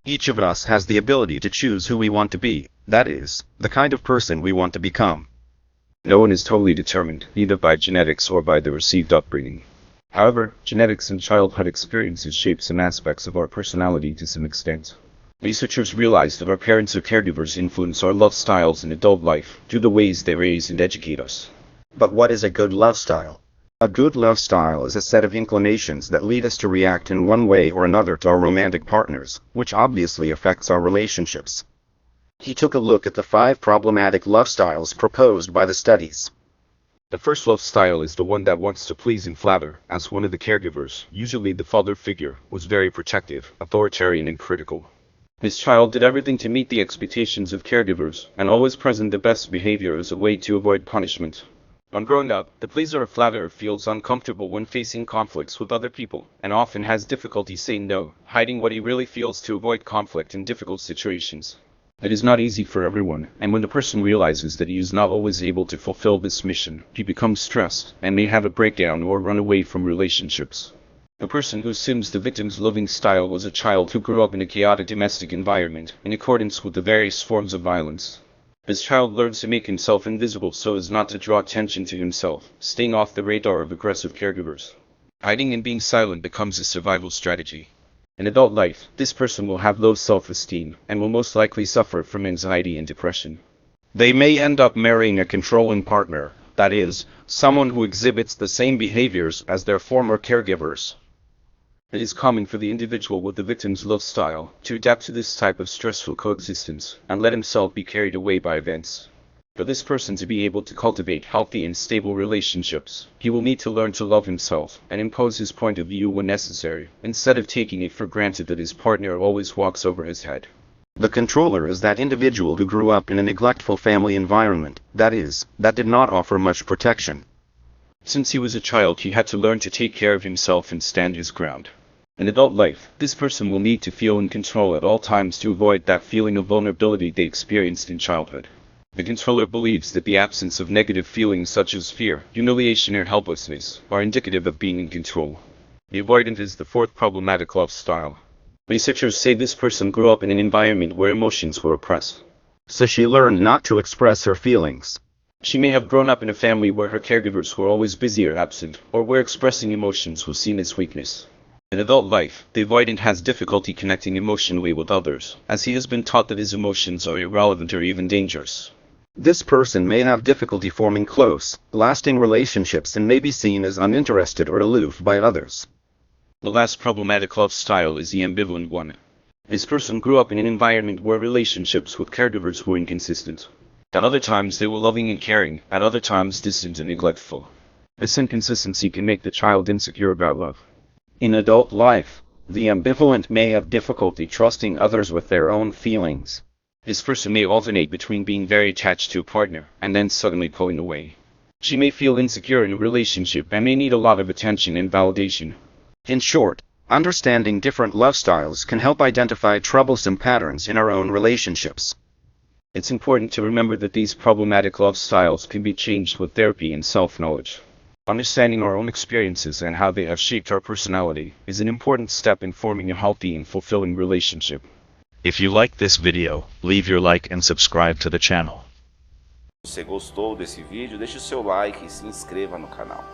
Each of us has the ability to choose who we want to be, that is, the kind of person we want to become. No one is totally determined, either by genetics or by the received upbringing. However, genetics and childhood experiences shape some aspects of our personality to some extent. Researchers realize that our parents or caregivers influence our love styles in adult life through the ways they raise and educate us. But what is a good love style? A good love style is a set of inclinations that lead us to react in one way or another to our romantic partners, which obviously affects our relationships. He took a look at the 5 problematic love styles proposed by the studies. The first love style is the one that wants to please and flatter, as one of the caregivers, usually the father figure, was very protective, authoritarian and critical. His child did everything to meet the expectations of caregivers, and always present the best behavior as a way to avoid punishment. On growing up, the pleaser or flatterer feels uncomfortable when facing conflicts with other people, and often has difficulty saying no, hiding what he really feels to avoid conflict in difficult situations. It is not easy for everyone, and when the person realizes that he is not always able to fulfill this mission, he becomes stressed, and may have a breakdown or run away from relationships. A person who assumes the victim's loving style was a child who grew up in a chaotic domestic environment, in accordance with the various forms of violence. This child learns to make himself invisible so as not to draw attention to himself, staying off the radar of aggressive caregivers. Hiding and being silent becomes a survival strategy. In adult life, this person will have low self-esteem, and will most likely suffer from anxiety and depression. They may end up marrying a controlling partner, that is, someone who exhibits the same behaviors as their former caregivers. It is common for the individual with the victim's love style to adapt to this type of stressful coexistence and let himself be carried away by events. For this person to be able to cultivate healthy and stable relationships, he will need to learn to love himself and impose his point of view when necessary, instead of taking it for granted that his partner always walks over his head. The controller is that individual who grew up in a neglectful family environment, that is, that did not offer much protection. Since he was a child, he had to learn to take care of himself and stand his ground. In adult life, this person will need to feel in control at all times to avoid that feeling of vulnerability they experienced in childhood. The controller believes that the absence of negative feelings such as fear, humiliation or helplessness are indicative of being in control. The avoidant is the 4th problematic love style. Researchers say this person grew up in an environment where emotions were oppressed. So she learned not to express her feelings. She may have grown up in a family where her caregivers were always busy or absent, or where expressing emotions was seen as weakness. In adult life, the avoidant has difficulty connecting emotionally with others, as he has been taught that his emotions are irrelevant or even dangerous. This person may have difficulty forming close, lasting relationships and may be seen as uninterested or aloof by others. The last problematic love style is the ambivalent one. This person grew up in an environment where relationships with caregivers were inconsistent. At other times they were loving and caring, at other times distant and neglectful. This inconsistency can make the child insecure about love. In adult life, the ambivalent may have difficulty trusting others with their own feelings. This person may alternate between being very attached to a partner and then suddenly pulling away. She may feel insecure in a relationship and may need a lot of attention and validation. In short, understanding different love styles can help identify troublesome patterns in our own relationships. It's important to remember that these problematic love styles can be changed with therapy and self-knowledge. Understanding our own experiences and how they have shaped our personality is an important step in forming a healthy and fulfilling relationship. If you like this video, leave your like and subscribe to the channel. Se você gostou desse vídeo, deixe o seu like e se inscreva no canal.